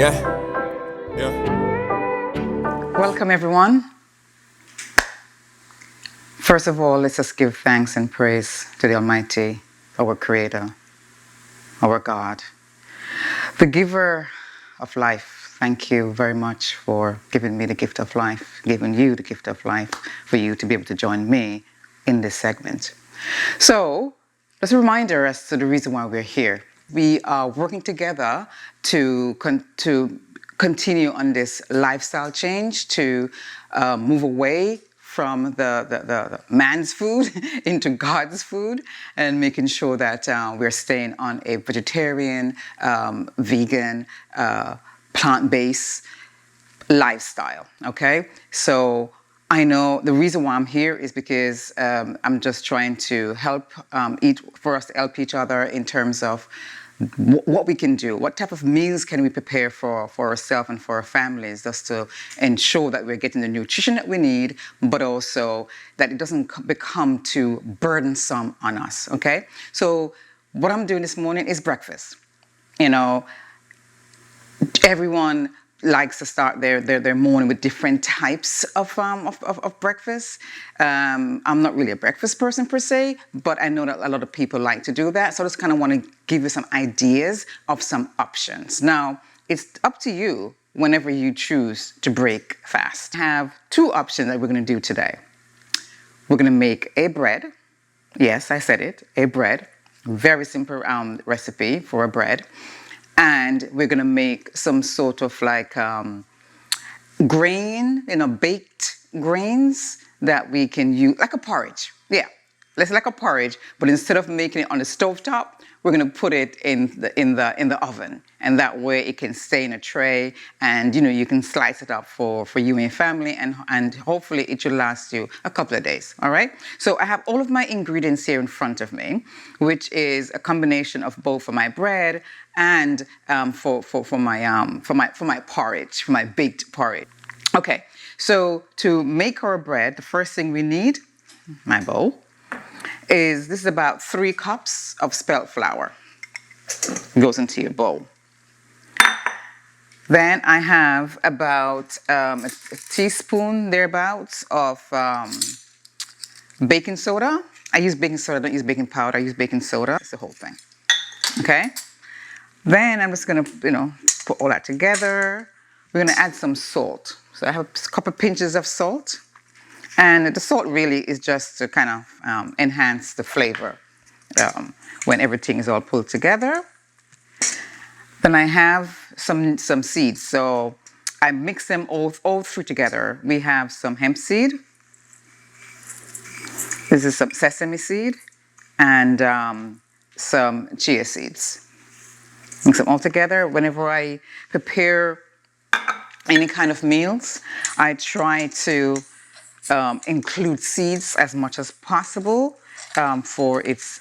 Yeah, yeah. Welcome, everyone. First of all, let's just give thanks and praise to the Almighty, our Creator, our God, the giver of life. Thank you very much for giving me the gift of life, giving you the gift of life, for you to be able to join me in this segment. So, just a reminder as to the reason why we're here. We are working together to continue on this lifestyle change, to move away from the man's food into God's food, and making sure that we're staying on a vegetarian, vegan, plant-based lifestyle. Okay, so I know the reason why I'm here is because I'm just trying to help for us to help each other in terms of what we can do, what type of meals can we prepare for ourselves and for our families, just to ensure that we're getting the nutrition that we need, but also that it doesn't become too burdensome on us. Okay, so what I'm doing this morning is breakfast. You know, everyone likes to start their morning with different types of breakfast. I'm not really a breakfast person per se, but I know that a lot of people like to do that. So I just kind of want to give you some ideas of some options. Now, it's up to you whenever you choose to break fast. I have two options that we're going to do today. We're going to make a bread. Yes, I said it, a bread. Very simple recipe for a bread. And we're going to make some sort of like grain, baked grains that we can use, like a porridge. Yeah, let's like a porridge, but instead of making it on the stovetop, we're going to put it in the oven, and that way it can stay in a tray, and you can slice it up for you and your family, and hopefully it should last you a couple of days. All right. So I have all of my ingredients here in front of me, which is a combination of both for my bread and for my porridge, for my baked porridge. Okay. So to make our bread, the first thing we need, my bowl, this is about 3 cups of spelt flour. It goes into your bowl. Then I have about a teaspoon thereabouts of baking soda. I use baking soda, I don't use baking powder, I use baking soda. It's the whole thing. Okay? Then I'm just gonna, put all that together. We're gonna add some salt. So I have a couple pinches of salt. And the salt really is just to kind of enhance the flavor when everything is all pulled together. Then I have some seeds. So I mix them all through together. We have some hemp seed. This is some sesame seed and some chia seeds. Mix them all together. Whenever I prepare any kind of meals, I try to include seeds as much as possible for its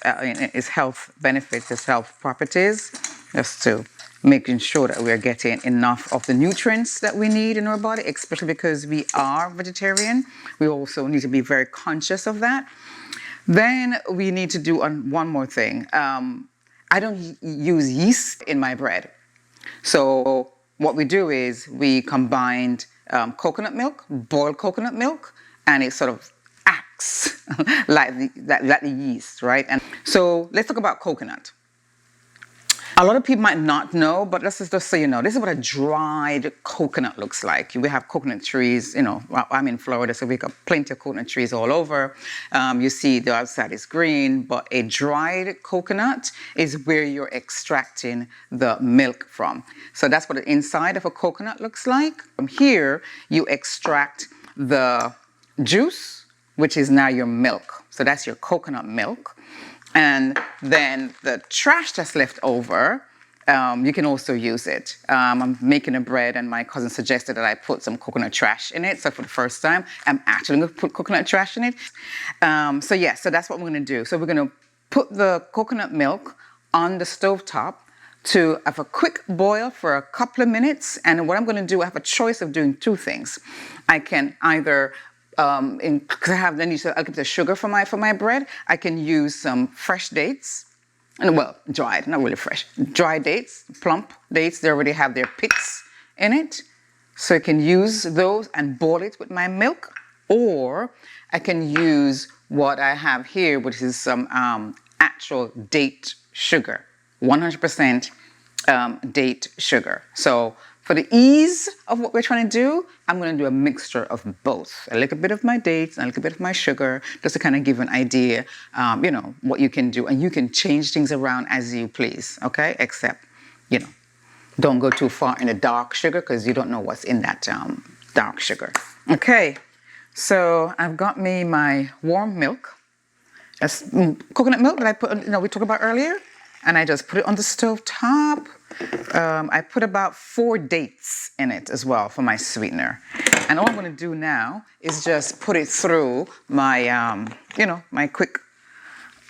health benefits, its health properties, just to making sure that we're getting enough of the nutrients that we need in our body, especially because we are vegetarian. We also need to be very conscious of that. Then we need to do one more thing. I don't use yeast in my bread. So what we do is we combined coconut milk, boiled coconut milk, and it sort of acts like the yeast, right? And so let's talk about coconut. A lot of people might not know, but let's just so you know, this is what a dried coconut looks like. We have coconut trees, I'm in Florida, so we got plenty of coconut trees all over. You see the outside is green, but a dried coconut is where you're extracting the milk from. So that's what the inside of a coconut looks like. From here, you extract the juice, which is now your milk. So that's your coconut milk. And then the trash that's left over, you can also use it. I'm making a bread and my cousin suggested that I put some coconut trash in it. So for the first time, I'm actually going to put coconut trash in it. So that's what we're going to do. So we're going to put the coconut milk on the stovetop to have a quick boil for a couple of minutes. And what I'm going to do, I have a choice of doing 2 things. I can either because I'll get the sugar for my bread. I can use some fresh dates, and dried, not really fresh. Dried dates, plump dates. They already have their pits in it. So I can use those and boil it with my milk, or I can use what I have here, which is some actual date sugar, 100% date sugar. So for the ease of what we're trying to do, I'm going to do a mixture of both. A little bit of my dates and a little bit of my sugar, just to kind of give an idea, what you can do. And you can change things around as you please, okay? Except, don't go too far in the dark sugar because you don't know what's in that dark sugar. Okay, so I've got me my warm milk. That's coconut milk that I put, we talked about earlier. And I just put it on the stove top. I put about 4 dates in it as well for my sweetener. And all I'm going to do now is just put it through my, my quick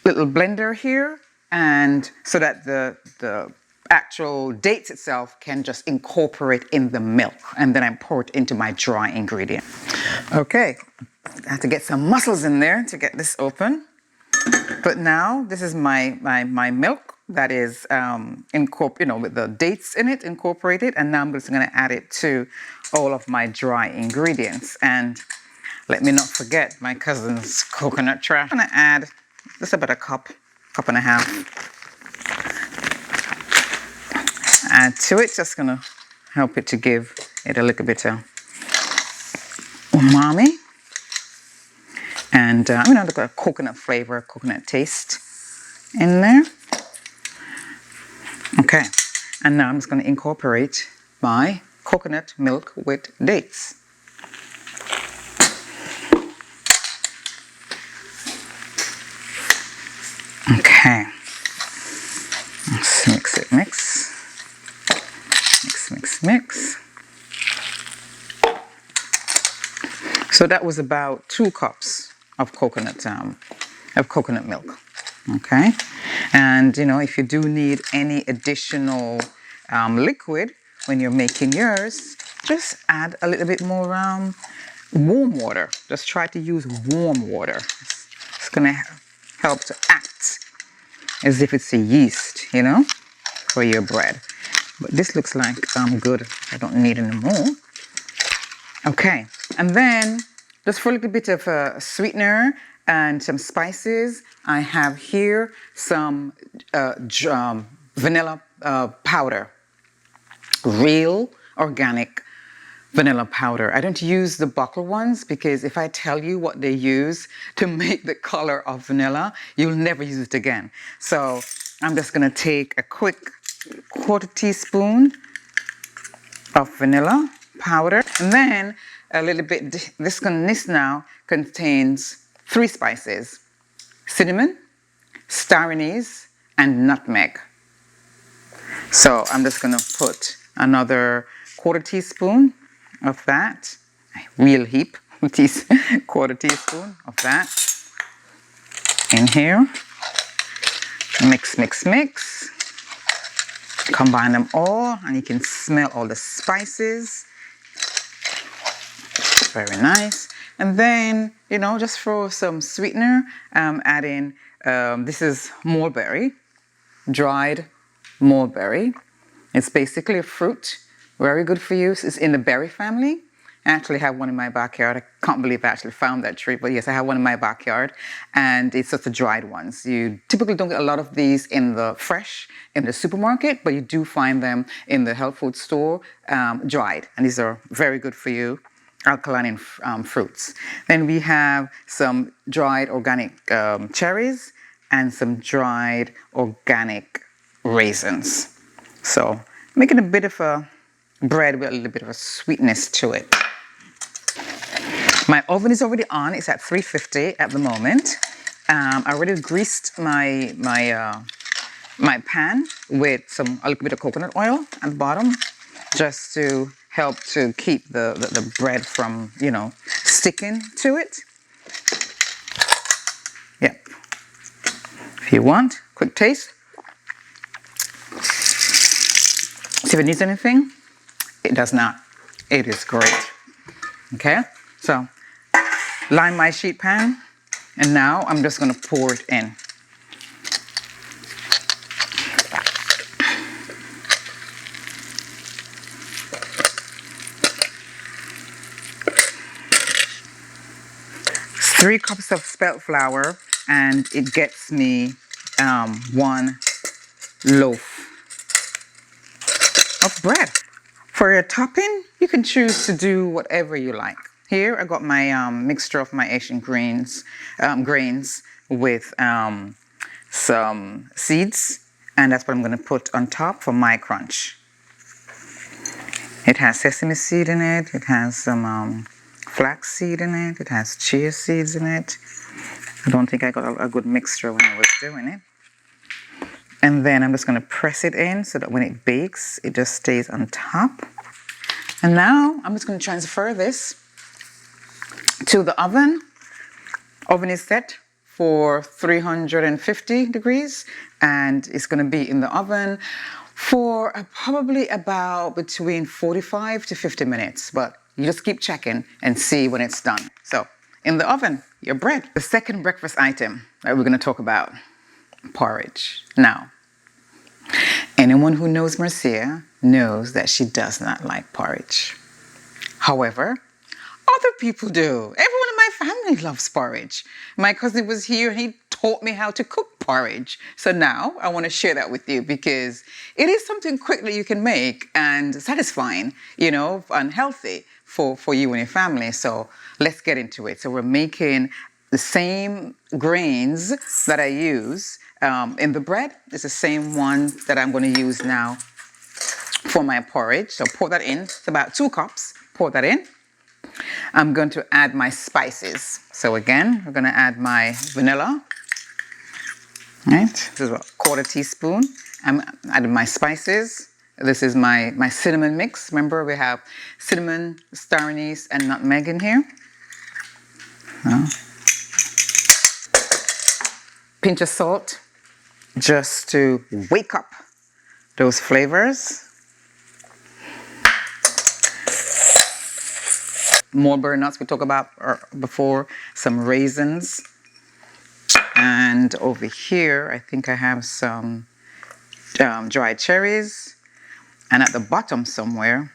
little blender here, and so that the actual dates itself can just incorporate in the milk, and then I pour it into my dry ingredient. Okay, I have to get some muscles in there to get this open. But now this is my milk that is with the dates in it incorporated, and now I'm just going to add it to all of my dry ingredients. And let me not forget my cousin's coconut trash. I'm going to add just about a cup and a half. Add to it, just going to help it to give it a little bit of umami. And, look at a coconut flavor, coconut taste in there. Okay, and now I'm just going to incorporate my coconut milk with dates. Okay, let's mix it, mix. Mix. So that was about 2 cups of coconut milk. Okay, and if you do need any additional liquid when you're making yours, just add a little bit more warm water. Just try to use warm water. It's gonna help to act as if it's a yeast, for your bread. But this looks like good. I don't need any more. Okay, and then just for a little bit of a sweetener and some spices, I have here some vanilla powder, real organic vanilla powder. I don't use the bottle ones because if I tell you what they use to make the color of vanilla, you'll never use it again. So I'm just going to take a quick 1/4 teaspoon of vanilla powder, and then a little bit. This now contains 3 spices: cinnamon, star anise, and nutmeg. So I'm just going to put another 1/4 teaspoon of that, a real heap, 1/4 teaspoon of that in here. Mix, mix, mix. Combine them all, and you can smell all the spices. Very nice. And then, just for some sweetener, add in, this is mulberry, dried mulberry. It's basically a fruit, very good for you. It's in the berry family. I actually have one in my backyard. I can't believe I actually found that tree, but yes, I have one in my backyard, and it's just the dried ones. You typically don't get a lot of these in the fresh, in the supermarket, but you do find them in the health food store, dried, and these are very good for you, alkaline fruits. Then we have some dried organic cherries and some dried organic raisins. So making a bit of a bread with a little bit of a sweetness to it. My oven is already on. It's at 350 at the moment. I already greased my pan with a little bit of coconut oil at the bottom, just to help to keep the bread from, sticking to it. Yep. If you want, quick taste. See if it needs anything. It does not. It is great. Okay, so line my sheet pan, and now I'm just going to pour it in. 3 cups of spelt flour, and it gets me 1 loaf of bread. For your topping, you can choose to do whatever you like. Here I got my mixture of my Asian grains with some seeds, and that's what I'm going to put on top for my crunch. It has sesame seed in it, it has some flax seed in it, it has chia seeds in it. I don't think I got a good mixture when I was doing it. And then I'm just going to press it in so that when it bakes, it just stays on top. And now I'm just going to transfer this to the oven. Oven is set for 350 degrees, and it's going to be in the oven for probably about between 45 to 50 minutes. But you just keep checking and see when it's done. So in the oven, your bread. The second breakfast item that we're going to talk about, porridge. Now, anyone who knows Marcia knows that she does not like porridge. However, other people do. Everyone in my family loves porridge. My cousin was here and he taught me how to cook porridge. So now I want to share that with you because it is something quick that you can make and satisfying, and healthy for you and your family. So let's get into it. So we're making the same grains that I use in the bread. It's the same one that I'm going to use now for my porridge. So pour that in. It's about 2 cups. Pour that in. I'm going to add my spices. So again, we're going to add my vanilla. Right? This is a 1/4 teaspoon. I'm adding my spices. This is my cinnamon mix. Remember, we have cinnamon, star anise, and nutmeg in here. Pinch of salt, just to wake up those flavors. Mulberry nuts we talked about before, some raisins. And over here, I think I have some dried cherries. And at the bottom somewhere,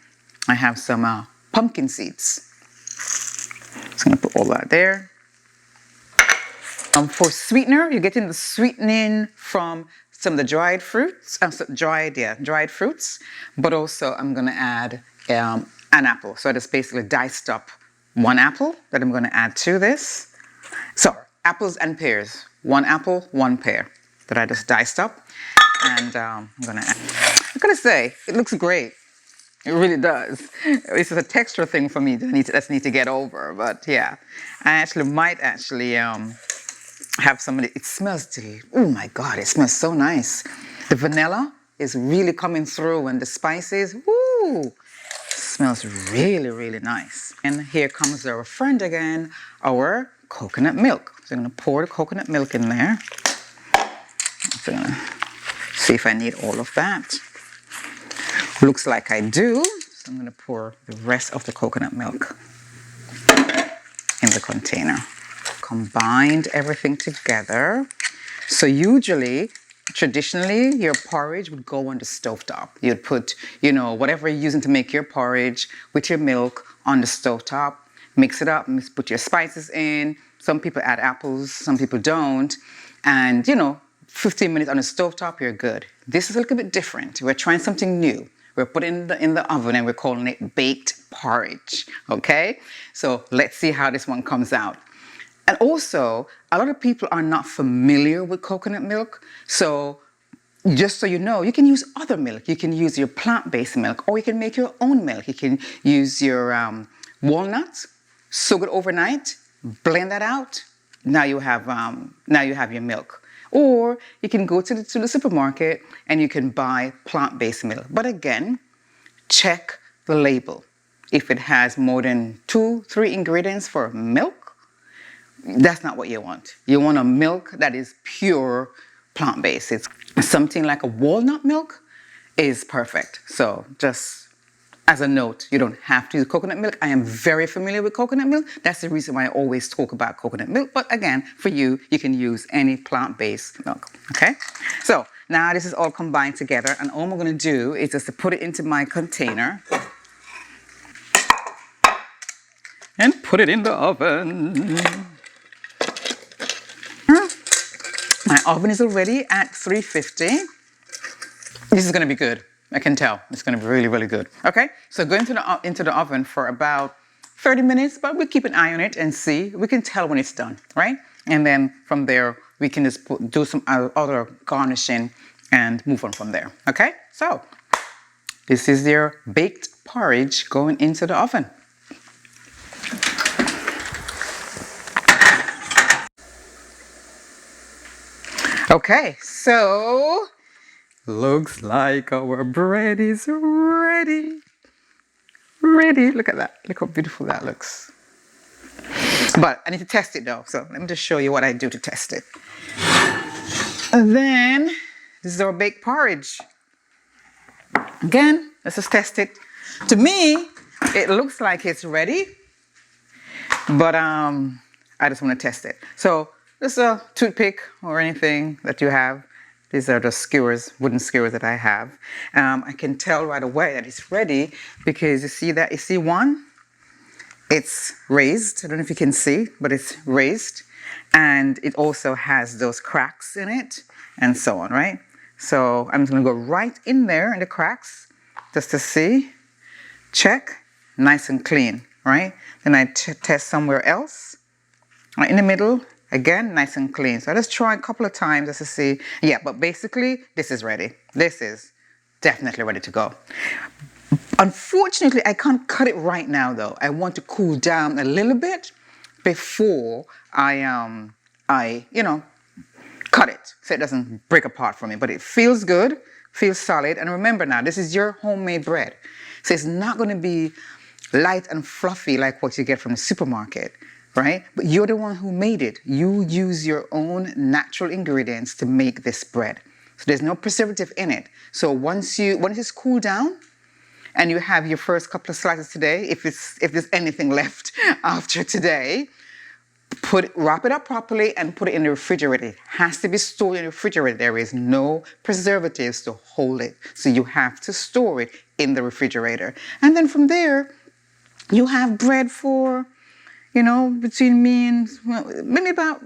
I have some pumpkin seeds. So I'm going to put all that there. For sweetener, you're getting the sweetening from some of the dried fruits, dried fruits. But also, I'm going to add an apple. So I just basically diced up 1 apple that I'm going to add to this. So apples and pears. 1 apple, 1 pear that I just diced up. And I'm going to add. I gotta say, it looks great. It really does. This is a texture thing for me that I need to get over. But yeah, I might have some of it. It smells oh my God, it smells so nice. The vanilla is really coming through and the spices, woo, smells really, really nice. And here comes our friend again, our coconut milk. So I'm gonna pour the coconut milk in there. So I'm gonna see if I need all of that. Looks like I do. So I'm gonna pour the rest of the coconut milk in the container. Combined everything together. So traditionally, your porridge would go on the stovetop. You'd put, whatever you're using to make your porridge with your milk on the stovetop, mix it up, put your spices in. Some people add apples, some people don't. And, 15 minutes on the stovetop, you're good. This is a little bit different. We're trying something new. We're putting it in the oven and we're calling it baked porridge, okay? So let's see how this one comes out. And also, a lot of people are not familiar with coconut milk. So just so you know, you can use other milk. You can use your plant-based milk, or you can make your own milk. You can use your walnuts, soak it overnight, blend that out. Now you have your milk. Or you can go to the supermarket and you can buy plant-based milk. But again, check the label. If it has more than 2-3 ingredients for milk, that's not what you want. You want a milk that is pure plant-based. It's something like a walnut milk is perfect. So just as a note, you don't have to use coconut milk. I am very familiar with coconut milk. That's the reason why I always talk about coconut milk. But again, for you can use any plant-based milk, okay? So now this is all combined together, and all I'm gonna do is just to put it into my container and put it in the oven. Oven is already at 350. This is going to be good. I can tell. It's going to be really, really good. Okay, so go into the oven for about 30 minutes, but we'll keep an eye on it and see. We can tell when it's done, right? And then from there, we can just do some other garnishing and move on from there. Okay, so this is your baked porridge going into the oven. Okay, so looks like our bread is ready. Ready. Look at that. Look how beautiful that looks. But I need to test it though. So let me just show you what I do to test it. And then this is our baked porridge. Again, let's just test it. To me, it looks like it's ready. But I just want to test it. So just a toothpick or anything that you have. These are the skewers, wooden skewers that I have. I can tell right away that it's ready because you see that, you see one? It's raised. I don't know if you can see, but it's raised. And it also has those cracks in it and so on, right? So I'm just going to go right in there in the cracks just to see. Check. Nice and clean, right? Then I test somewhere else. Right in the middle. Again, nice and clean. So I just try a couple of times just to see. Yeah, but basically, this is ready. This is definitely ready to go. Unfortunately, I can't cut it right now, though. I want to cool down a little bit before I cut it so it doesn't break apart for me. But it feels good, feels solid. And remember now, this is your homemade bread. So it's not going to be light and fluffy like what you get from the supermarket. Right? But you're the one who made it. You use your own natural ingredients to make this bread. So there's no preservative in it. So once it's cooled down and you have your first couple of slices today, if there's anything left after today, wrap it up properly and put it in the refrigerator. It has to be stored in the refrigerator. There is no preservatives to hold it. So you have to store it in the refrigerator. And then from there, you have bread for between me and maybe about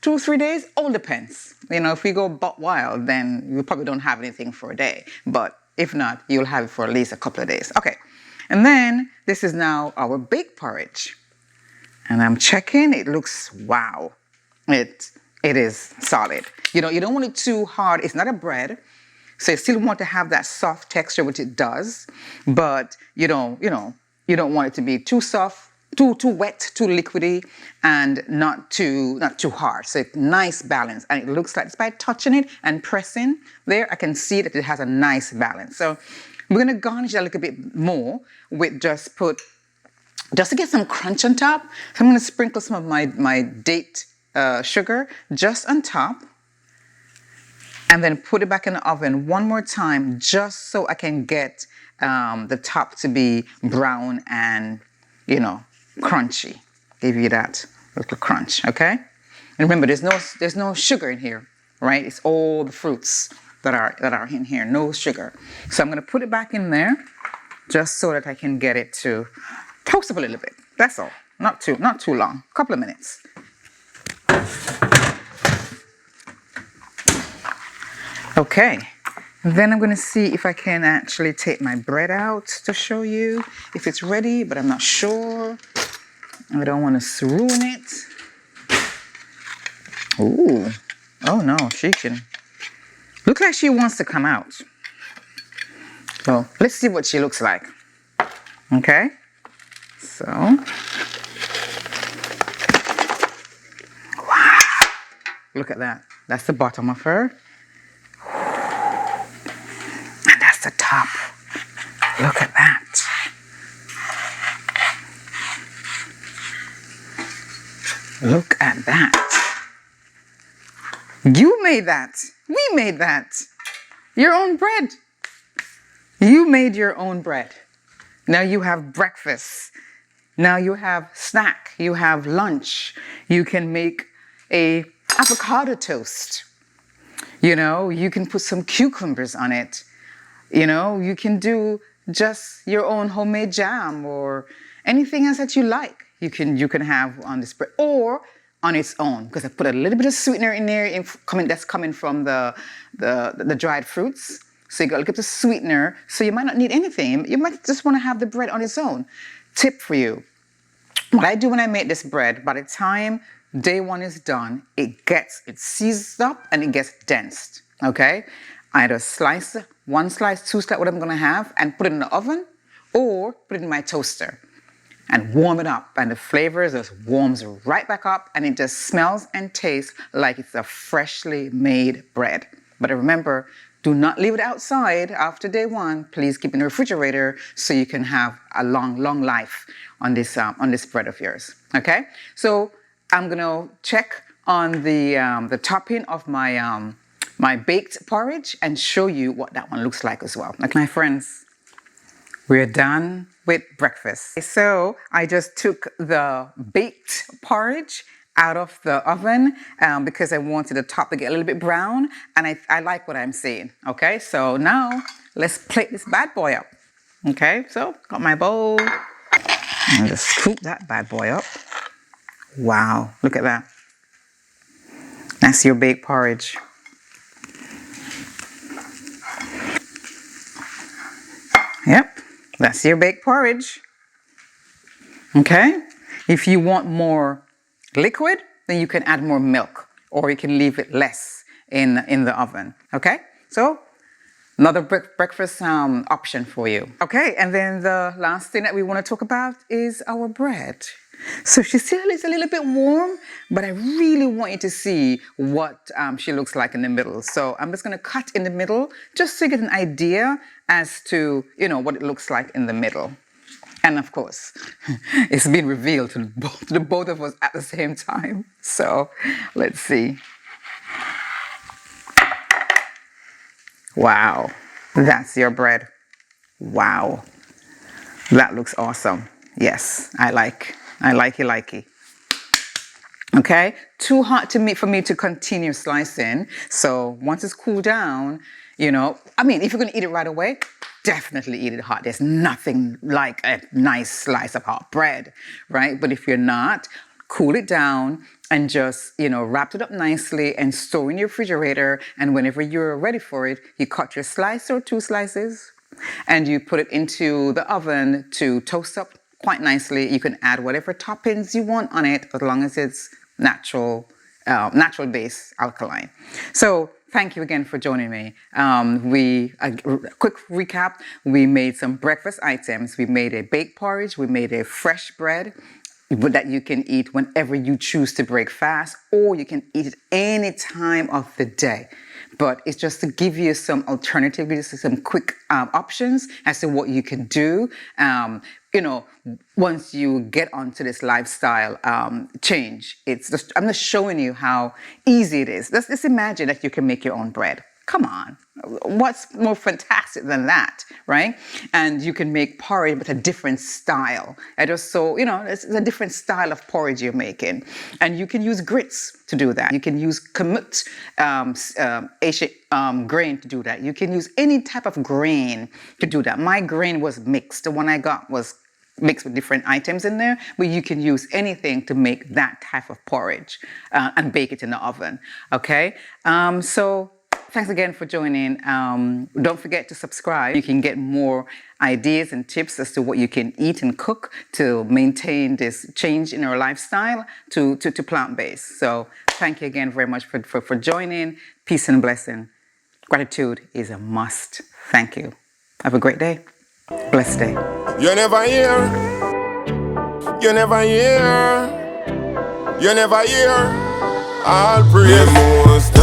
2 or 3 days, all depends. If we go butt wild, then we probably don't have anything for a day. But if not, you'll have it for at least a couple of days. Okay, and then this is now our baked porridge. And I'm checking, it looks, wow. It is solid. You don't want it too hard. It's not a bread. So you still want to have that soft texture, which it does. But you don't want it to be too soft, too wet, too liquidy, and not too hard. So it's nice balance. And it looks like just by touching it and pressing there, I can see that it has a nice balance. So we're going to garnish it a little bit more with just to get some crunch on top. So I'm going to sprinkle some of my date sugar just on top. And then put it back in the oven one more time just so I can get the top to be brown and, crunchy. Give you that little crunch, okay? And remember, there's no sugar in here, right? It's all the fruits that are in here, no sugar. So I'm going to put it back in there just so that I can get it to toast up a little bit. That's all. Not too long. A couple of minutes. Okay. Then I'm going to see if I can actually take my bread out to show you if it's ready, but I'm not sure. I don't want to ruin it. Ooh. Oh no, she can. Look like she wants to come out. So let's see what she looks like. Okay. So. Wow. Look at that. That's the bottom of her. And that's the top. Look at that. Look at that. You made that. We made that. Your own bread. You made your own bread. Now you have breakfast. Now you have snack. You have lunch. You can make a avocado toast. You can put some cucumbers on it. You can do just your own homemade jam or anything else that you like. You can have on this bread. Or on its own because I put a little bit of sweetener in there that's coming from the dried fruits. So you got a little bit of sweetener. So you might not need anything. You might just want to have the bread on its own. Tip for you. What I do when I make this bread, by the time day one is done, it seizes up and it gets dense. Okay? I either slice, one slice, two slice, whatever I'm going to have, and put it in the oven or put it in my toaster and warm it up. And the flavors just warms right back up and it just smells and tastes like it's a freshly made bread. But remember, do not leave it outside after day one. Please keep it in the refrigerator so you can have a long, long life on this bread of yours. Okay? So I'm going to check on the topping of my my baked porridge and show you what that one looks like as well. Okay, my friends, we're done with breakfast. So I just took the baked porridge out of the oven because I wanted the top to get a little bit brown, and I like what I'm seeing. Okay, so now let's plate this bad boy up. Okay, so got my bowl. And just scoop that bad boy up. Wow, look at that. That's your baked porridge. Yep, that's your baked porridge. Okay, if you want more liquid, then you can add more milk, or you can leave it less in the oven. Okay, so another breakfast option for you. Okay, and then the last thing that we want to talk about is our bread. So she still is a little bit warm, but I really want you to see what she looks like in the middle. So I'm just going to cut in the middle just to get an idea as to, what it looks like in the middle. And of course, it's been revealed to the both of us at the same time. So let's see. Wow, that's your bread. Wow, that looks awesome. Yes, I like it. Okay, too hot for me to continue slicing. So once it's cooled down, if you're gonna eat it right away, definitely eat it hot. There's nothing like a nice slice of hot bread, right? But if you're not, cool it down and just, wrap it up nicely and store in your refrigerator. And whenever you're ready for it, you cut your slice or two slices and you put it into the oven to toast up quite nicely. You can add whatever toppings you want on it as long as it's natural base alkaline. So thank you again for joining me. A quick recap, we made some breakfast items. We made a baked porridge, we made a fresh bread that you can eat whenever you choose to break fast, or you can eat it any time of the day. But it's just to give you some alternatives, some quick options as to what you can do. Once you get onto this lifestyle change, I'm just showing you how easy it is. Let's imagine that you can make your own bread. Come on, what's more fantastic than that, right? And you can make porridge with a different style. It's a different style of porridge you're making. And you can use grits to do that. You can use kamut grain to do that. You can use any type of grain to do that. My grain was mixed. The one I got was mixed with different items in there, but you can use anything to make that type of porridge and bake it in the oven, okay? So thanks again for joining. Don't forget to subscribe. You can get more ideas and tips as to what you can eat and cook to maintain this change in our lifestyle to plant-based. So thank you again very much for joining. Peace and blessing. Gratitude is a must. Thank you. Have a great day. Blessed day. You never hear. You never hear. You never hear. I'll praise the Most